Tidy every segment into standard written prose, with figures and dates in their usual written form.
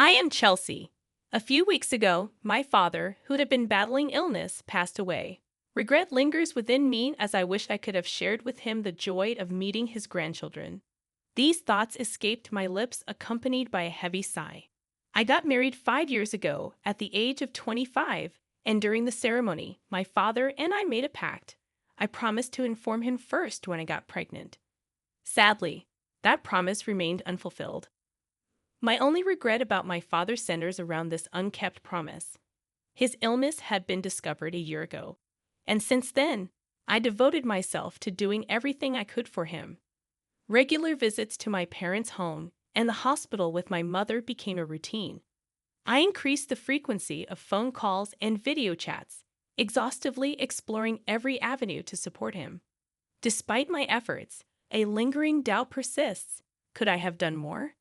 I am Chelsea. A few weeks ago, my father, who had been battling illness, passed away. Regret lingers within me as I wish I could have shared with him the joy of meeting his grandchildren. These thoughts escaped my lips, accompanied by a heavy sigh. I got married 5 years ago at the age of 25, and during the ceremony, my father and I made a pact. I promised to inform him first when I got pregnant. Sadly, that promise remained unfulfilled. My only regret about my father centers around this unkept promise. His illness had been discovered a year ago, and since then, I devoted myself to doing everything I could for him. Regular visits to my parents' home and the hospital with my mother became a routine. I increased the frequency of phone calls and video chats, exhaustively exploring every avenue to support him. Despite my efforts, a lingering doubt persists. Could I have done more?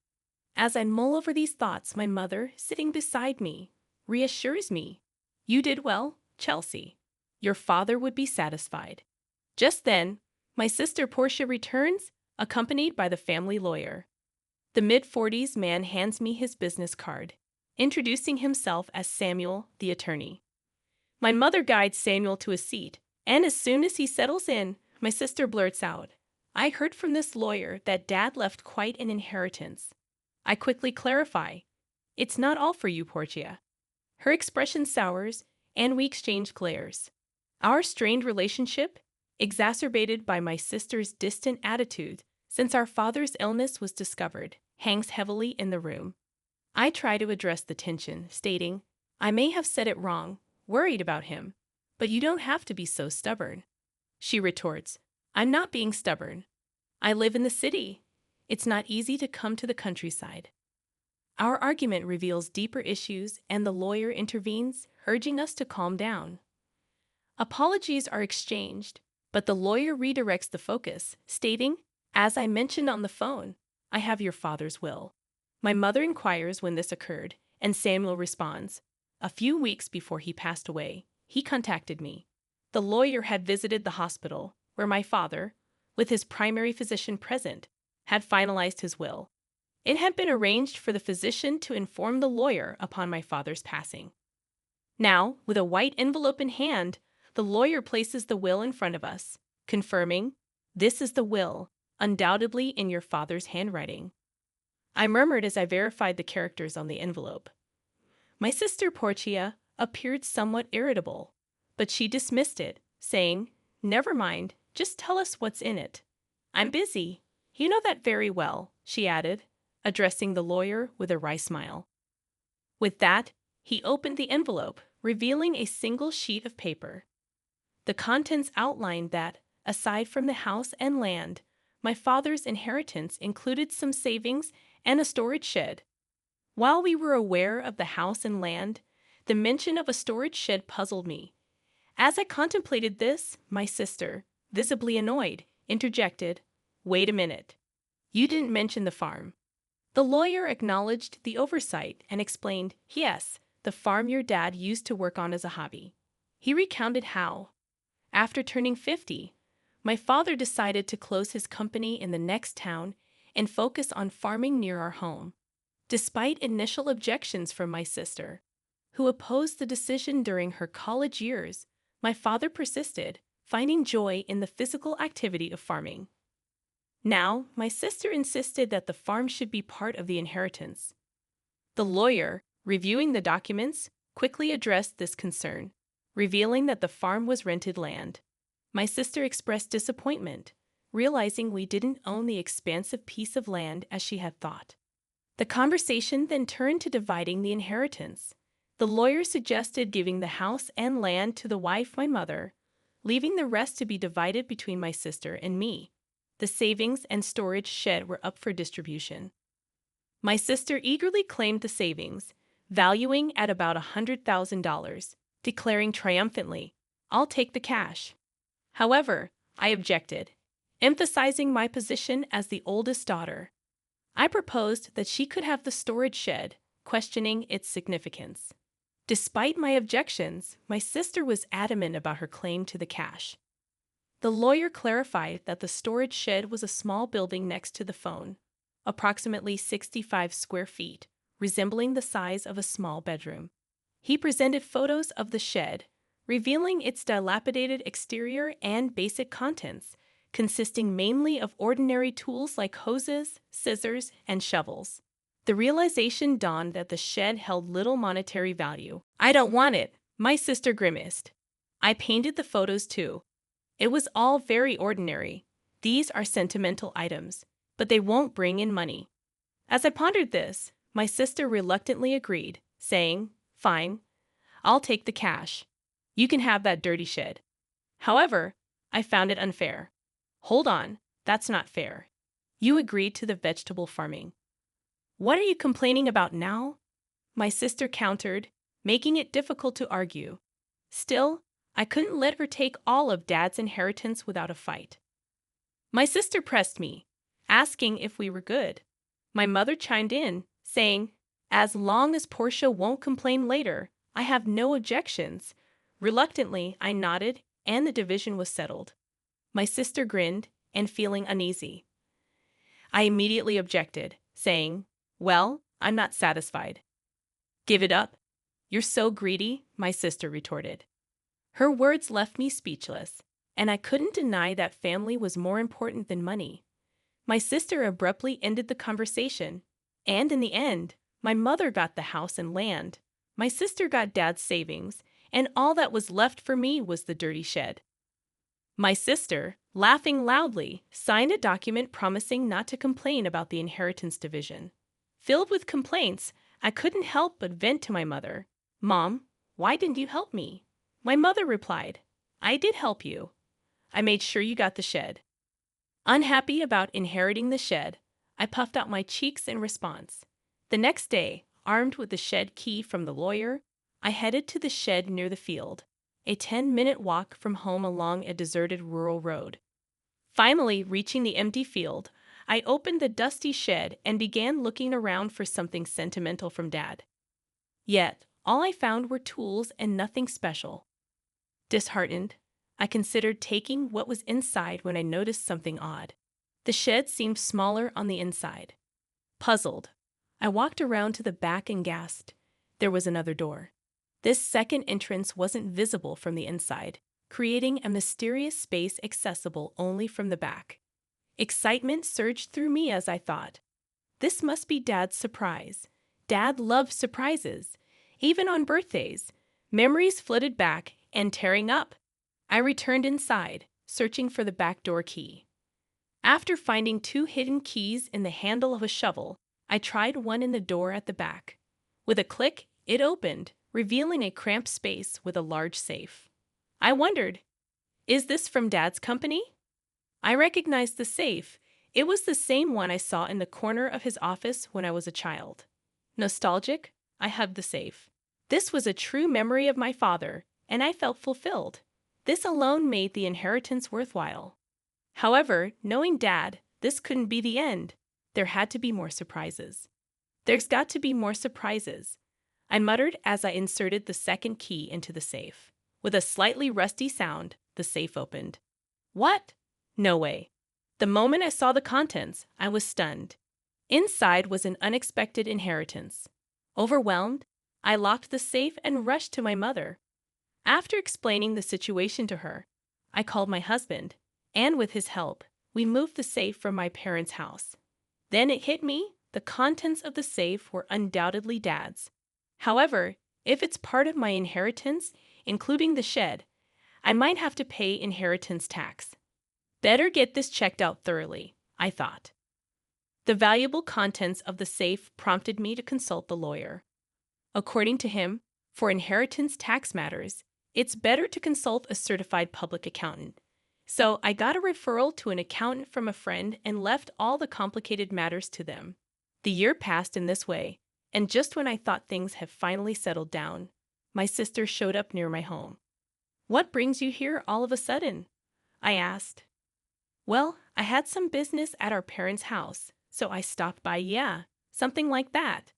As I mull over these thoughts, my mother, sitting beside me, reassures me. You did well, Chelsea. Your father would be satisfied. Just then, my sister Portia returns, accompanied by the family lawyer. The mid-40s man hands me his business card, introducing himself as Samuel, the attorney. My mother guides Samuel to a seat, and as soon as he settles in, my sister blurts out, I heard from this lawyer that Dad left quite an inheritance. I quickly clarify, it's not all for you, Portia. Her expression sours, and we exchange glares. Our strained relationship, exacerbated by my sister's distant attitude since our father's illness was discovered, hangs heavily in the room. I try to address the tension, stating, I may have said it wrong, worried about him, but you don't have to be so stubborn. She retorts, I'm not being stubborn. I live in the city. It's not easy to come to the countryside. Our argument reveals deeper issues, and the lawyer intervenes, urging us to calm down. Apologies are exchanged, but the lawyer redirects the focus, stating, as I mentioned on the phone, I have your father's will. My mother inquires when this occurred, and Samuel responds, a few weeks before he passed away, he contacted me. The lawyer had visited the hospital, where my father, with his primary physician present, had finalized his will. It had been arranged for the physician to inform the lawyer upon my father's passing. Now, with a white envelope in hand, the lawyer places the will in front of us, confirming, this is the will, undoubtedly in your father's handwriting. I murmured as I verified the characters on the envelope. My sister Portia appeared somewhat irritable, but she dismissed it, saying, never mind, just tell us what's in it. I'm busy. You know that very well, she added, addressing the lawyer with a wry smile. With that, he opened the envelope, revealing a single sheet of paper. The contents outlined that, aside from the house and land, my father's inheritance included some savings and a storage shed. While we were aware of the house and land, the mention of a storage shed puzzled me. As I contemplated this, my sister, visibly annoyed, interjected, wait a minute. You didn't mention the farm. The lawyer acknowledged the oversight and explained, yes, the farm your dad used to work on as a hobby. He recounted how, after turning 50, my father decided to close his company in the next town and focus on farming near our home. Despite initial objections from my sister, who opposed the decision during her college years, my father persisted, finding joy in the physical activity of farming. Now, my sister insisted that the farm should be part of the inheritance. The lawyer, reviewing the documents, quickly addressed this concern, revealing that the farm was rented land. My sister expressed disappointment, realizing we didn't own the expansive piece of land as she had thought. The conversation then turned to dividing the inheritance. The lawyer suggested giving the house and land to the wife, my mother, leaving the rest to be divided between my sister and me. The savings and storage shed were up for distribution. My sister eagerly claimed the savings, valuing at about $100,000, declaring triumphantly, I'll take the cash. However, I objected, emphasizing my position as the oldest daughter. I proposed that she could have the storage shed, questioning its significance. Despite my objections, my sister was adamant about her claim to the cash. The lawyer clarified that the storage shed was a small building next to the phone, approximately 65 square feet, resembling the size of a small bedroom. He presented photos of the shed, revealing its dilapidated exterior and basic contents, consisting mainly of ordinary tools like hoses, scissors, and shovels. The realization dawned that the shed held little monetary value. "I don't want it," my sister grimaced. I painted the photos too. It was all very ordinary. These are sentimental items, but they won't bring in money. As I pondered this, my sister reluctantly agreed, saying, "Fine, I'll take the cash. You can have that dirty shed." However, I found it unfair. "Hold on, that's not fair. You agreed to the vegetable farming. What are you complaining about now?" My sister countered, making it difficult to argue. Still, I couldn't let her take all of Dad's inheritance without a fight. My sister pressed me, asking if we were good. My mother chimed in, saying, "As long as Portia won't complain later, I have no objections." Reluctantly, I nodded, and the division was settled. My sister grinned, and feeling uneasy. I immediately objected, saying, "Well, I'm not satisfied." "Give it up. You're so greedy," my sister retorted. Her words left me speechless, and I couldn't deny that family was more important than money. My sister abruptly ended the conversation, and in the end, my mother got the house and land. My sister got Dad's savings, and all that was left for me was the dirty shed. My sister, laughing loudly, signed a document promising not to complain about the inheritance division. Filled with complaints, I couldn't help but vent to my mother. "Mom, why didn't you help me?" My mother replied, "I did help you. I made sure you got the shed." Unhappy about inheriting the shed, I puffed out my cheeks in response. The next day, armed with the shed key from the lawyer, I headed to the shed near the field, a 10-minute walk from home along a deserted rural road. Finally, reaching the empty field, I opened the dusty shed and began looking around for something sentimental from Dad. Yet, all I found were tools and nothing special. Disheartened, I considered taking what was inside when I noticed something odd. The shed seemed smaller on the inside. Puzzled, I walked around to the back and gasped. There was another door. This second entrance wasn't visible from the inside, creating a mysterious space accessible only from the back. Excitement surged through me as I thought, "This must be Dad's surprise." Dad loved surprises, even on birthdays. Memories flooded back and tearing up. I returned inside, searching for the back door key. After finding 2 hidden keys in the handle of a shovel, I tried one in the door at the back. With a click, it opened, revealing a cramped space with a large safe. I wondered, is this from Dad's company? I recognized the safe. It was the same one I saw in the corner of his office when I was a child. Nostalgic, I hugged the safe. This was a true memory of my father, and I felt fulfilled. This alone made the inheritance worthwhile. However, knowing Dad, this couldn't be the end. There had to be more surprises. "There's got to be more surprises," I muttered as I inserted the second key into the safe. With a slightly rusty sound, the safe opened. What? No way. The moment I saw the contents, I was stunned. Inside was an unexpected inheritance. Overwhelmed, I locked the safe and rushed to my mother. After explaining the situation to her, I called my husband, and with his help, we moved the safe from my parents' house. Then it hit me, the contents of the safe were undoubtedly Dad's. However, if it's part of my inheritance, including the shed, I might have to pay inheritance tax. Better get this checked out thoroughly, I thought. The valuable contents of the safe prompted me to consult the lawyer. According to him, for inheritance tax matters, it's better to consult a certified public accountant. So I got a referral to an accountant from a friend and left all the complicated matters to them. The year passed in this way, and just when I thought things had finally settled down, my sister showed up near my home. "What brings you here all of a sudden?" I asked. "Well, I had some business at our parents' house, so I stopped by, yeah, something like that,"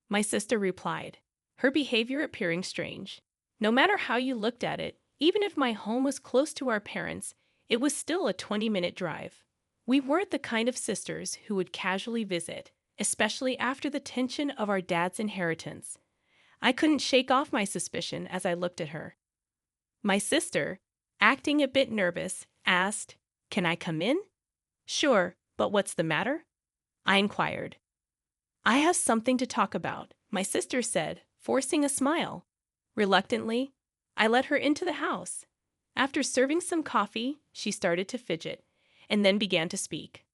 my sister replied, her behavior appearing strange. No matter how you looked at it, even if my home was close to our parents', it was still a 20-minute drive. We weren't the kind of sisters who would casually visit, especially after the tension of our dad's inheritance. I couldn't shake off my suspicion as I looked at her. My sister, acting a bit nervous, asked, "Can I come in?" "Sure, but what's the matter?" I inquired. "I have something to talk about," my sister said, forcing a smile. Reluctantly, I let her into the house. After serving some coffee, she started to fidget, and then began to speak.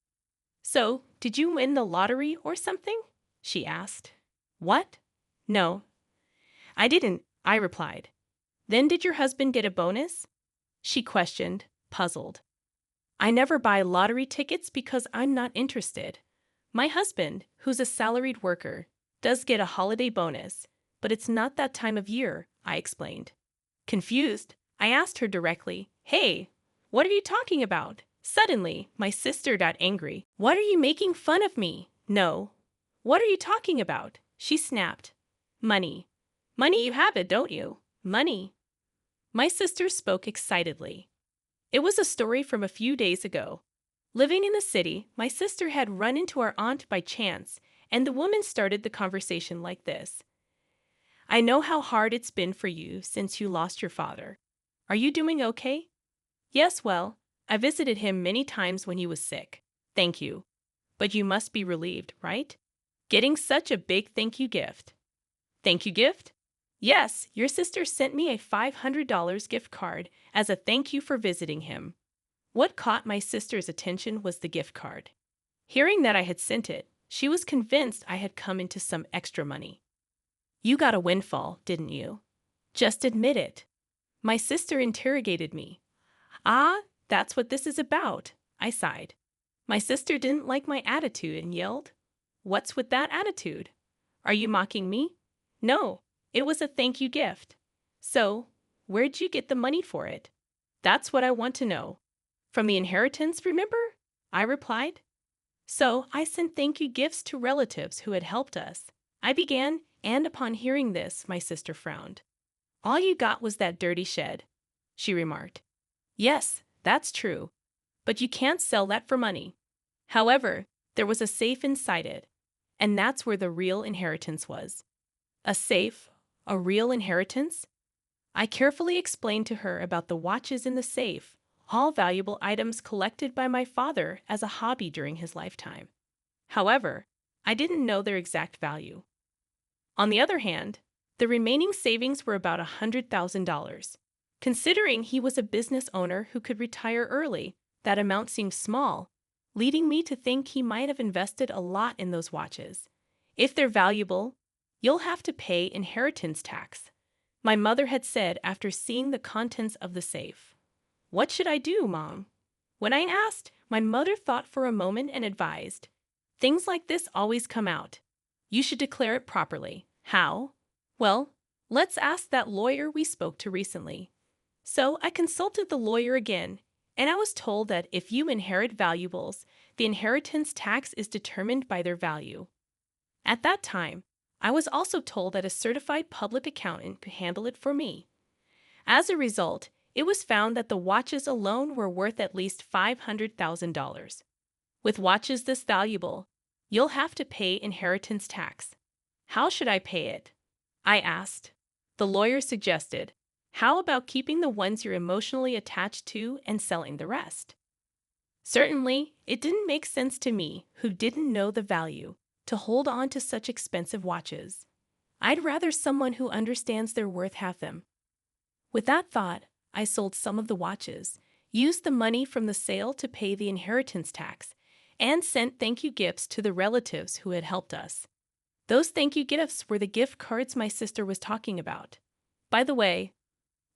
"So, did you win the lottery or something?" she asked. "What? No, I didn't," I replied. "Then did your husband get a bonus?" she questioned, puzzled. "I never buy lottery tickets because I'm not interested. My husband, who's a salaried worker, does get a holiday bonus, but it's not that time of year," I explained. Confused, I asked her directly, "Hey, what are you talking about?" Suddenly, my sister got angry. "What are you making fun of me?" "No. What are you talking about?" she snapped. "Money. Money, you have it, don't you? Money." My sister spoke excitedly. It was a story from a few days ago. Living in the city, my sister had run into our aunt by chance, and the woman started the conversation like this. "I know how hard it's been for you since you lost your father. Are you doing okay?" "Yes, well, I visited him many times when he was sick. Thank you. But you must be relieved, right? Getting such a big thank you gift." "Thank you gift?" "Yes, your sister sent me a $500 gift card as a thank you for visiting him." What caught my sister's attention was the gift card. Hearing that I had sent it, she was convinced I had come into some extra money. "You got a windfall, didn't you? Just admit it." My sister interrogated me. "Ah, that's what this is about," I sighed. My sister didn't like my attitude and yelled, "What's with that attitude? Are you mocking me?" "No, it was a thank you gift." "So, where'd you get the money for it?" "That's what I want to know." "From the inheritance, remember?" I replied. "So I sent thank you gifts to relatives who had helped us," I began, and upon hearing this, my sister frowned. "All you got was that dirty shed," she remarked. "Yes, that's true, but you can't sell that for money." However, there was a safe inside it, and that's where the real inheritance was. A safe, a real inheritance? I carefully explained to her about the watches in the safe, all valuable items collected by my father as a hobby during his lifetime. However, I didn't know their exact value. On the other hand, the remaining savings were about $100,000. Considering he was a business owner who could retire early, that amount seemed small, leading me to think he might have invested a lot in those watches. "If they're valuable, you'll have to pay inheritance tax," my mother had said after seeing the contents of the safe. "What should I do, Mom?" When I asked, my mother thought for a moment and advised, "Things like this always come out. You should declare it properly." "How?" "Well, let's ask that lawyer we spoke to recently." So I consulted the lawyer again, and I was told that if you inherit valuables, the inheritance tax is determined by their value. At that time, I was also told that a certified public accountant could handle it for me. As a result, it was found that the watches alone were worth at least $500,000. With watches this valuable, you'll have to pay inheritance tax. How should I pay it? I asked. The lawyer suggested, how about keeping the ones you're emotionally attached to and selling the rest? Certainly, it didn't make sense to me, who didn't know the value, to hold on to such expensive watches. I'd rather someone who understands their worth have them. With that thought, I sold some of the watches, used the money from the sale to pay the inheritance tax, and sent thank you gifts to the relatives who had helped us. Those thank you gifts were the gift cards my sister was talking about. By the way,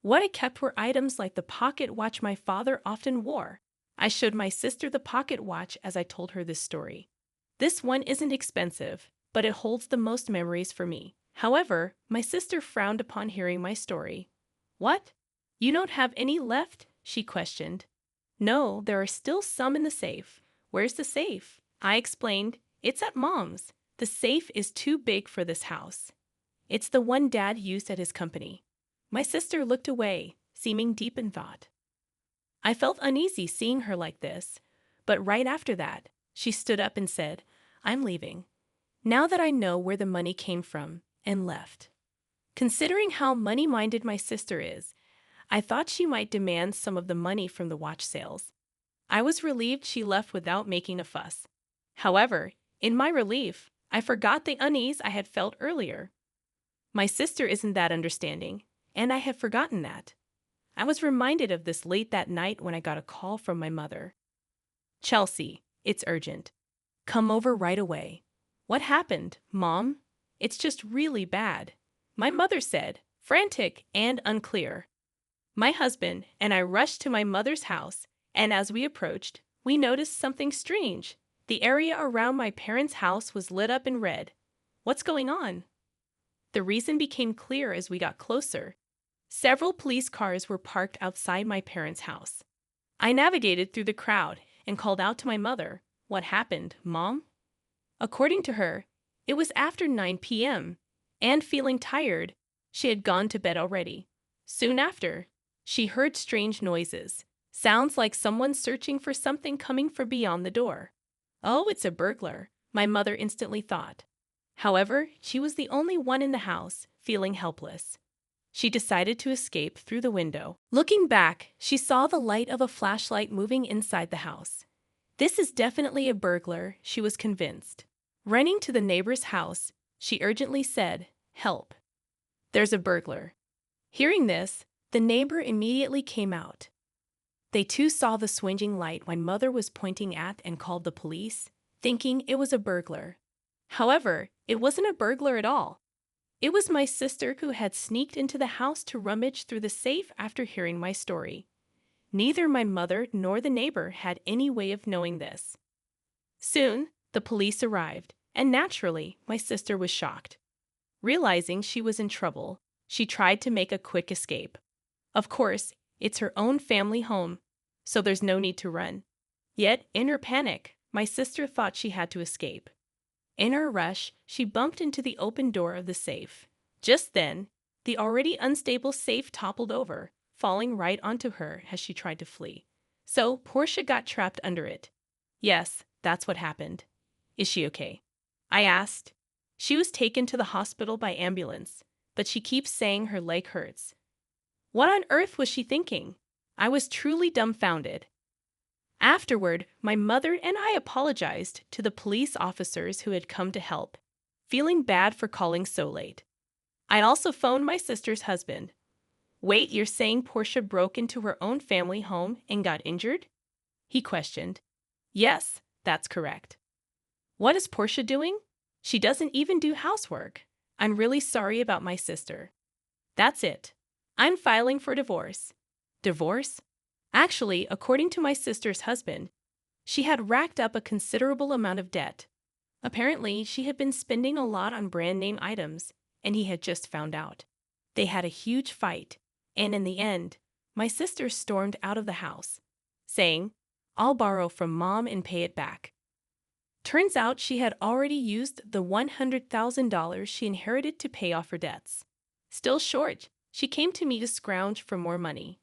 what I kept were items like the pocket watch my father often wore. I showed my sister the pocket watch as I told her this story. This one isn't expensive, but it holds the most memories for me. However, my sister frowned upon hearing my story. "What? You don't have any left?" she questioned. "No, there are still some in the safe." "Where's the safe?" I explained. "It's at Mom's. The safe is too big for this house. It's the one Dad used at his company." My sister looked away, seeming deep in thought. I felt uneasy seeing her like this, but right after that, she stood up and said, "I'm leaving." now that I know where the money came from, and left. Considering how money-minded my sister is, I thought she might demand some of the money from the watch sales. I was relieved she left without making a fuss. However, in my relief, I forgot the unease I had felt earlier. My sister isn't that understanding, and I had forgotten that. I was reminded of this late that night when I got a call from my mother. "Chelsea, it's urgent. Come over right away." "What happened, Mom?" "It's just really bad," my mother said, frantic and unclear. My husband and I rushed to my mother's house, and as we approached, we noticed something strange. The area around my parents' house was lit up in red. "What's going on?" The reason became clear as we got closer. Several police cars were parked outside my parents' house. I navigated through the crowd and called out to my mother. "What happened, Mom?" According to her, it was after 9 p.m., and feeling tired, she had gone to bed already. Soon after, she heard strange noises, sounds like someone searching for something coming from beyond the door. "Oh, it's a burglar," my mother instantly thought. However, she was the only one in the house, feeling helpless. She decided to escape through the window. Looking back, she saw the light of a flashlight moving inside the house. This is definitely a burglar, she was convinced. Running to the neighbor's house, she urgently said, "Help. There's a burglar." Hearing this, the neighbor immediately came out. They too saw the swinging light my mother was pointing at and called the police, thinking it was a burglar. However, it wasn't a burglar at all. It was my sister who had sneaked into the house to rummage through the safe after hearing my story. Neither my mother nor the neighbor had any way of knowing this. Soon, the police arrived, and naturally, my sister was shocked. Realizing she was in trouble, she tried to make a quick escape. Of course, it's her own family home, so there's no need to run. Yet, in her panic, my sister thought she had to escape. In her rush, she bumped into the open door of the safe. Just then, the already unstable safe toppled over, falling right onto her as she tried to flee. So, Portia got trapped under it. Yes, that's what happened. "Is she okay?" I asked. "She was taken to the hospital by ambulance, but she keeps saying her leg hurts." What on earth was she thinking? I was truly dumbfounded. Afterward, my mother and I apologized to the police officers who had come to help, feeling bad for calling so late. I also phoned my sister's husband. "Wait, you're saying Portia broke into her own family home and got injured?" he questioned. "Yes, that's correct." "What is Portia doing? She doesn't even do housework. I'm really sorry about my sister." "That's it. I'm filing for divorce." "Divorce?" Actually, according to my sister's husband, she had racked up a considerable amount of debt. Apparently, she had been spending a lot on brand name items, and he had just found out. They had a huge fight, and in the end, my sister stormed out of the house, saying, "I'll borrow from Mom and pay it back." Turns out she had already used the $100,000 she inherited to pay off her debts. Still short, she came to me to scrounge for more money.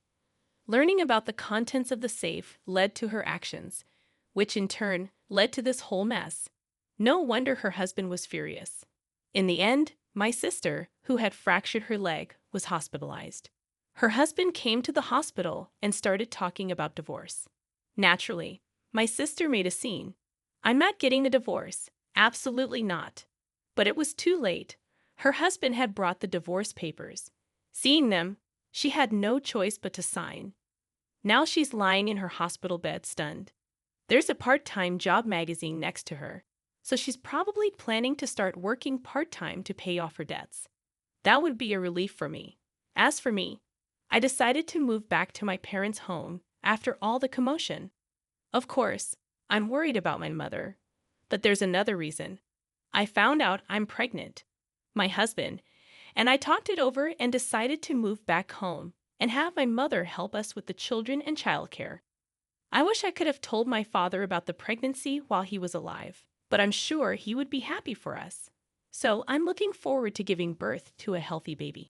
Learning about the contents of the safe led to her actions, which in turn led to this whole mess. No wonder her husband was furious. In the end, my sister, who had fractured her leg, was hospitalized. Her husband came to the hospital and started talking about divorce. Naturally, my sister made a scene. "I'm not getting a divorce. Absolutely not." But it was too late. Her husband had brought the divorce papers. Seeing them, she had no choice but to sign. Now she's lying in her hospital bed, stunned. There's a part-time job magazine next to her, so she's probably planning to start working part-time to pay off her debts. That would be a relief for me. As for me, I decided to move back to my parents' home after all the commotion. Of course, I'm worried about my mother, but there's another reason. I found out I'm pregnant. My husband and I talked it over and decided to move back home and have my mother help us with the children and childcare. I wish I could have told my father about the pregnancy while he was alive, but I'm sure he would be happy for us. So I'm looking forward to giving birth to a healthy baby.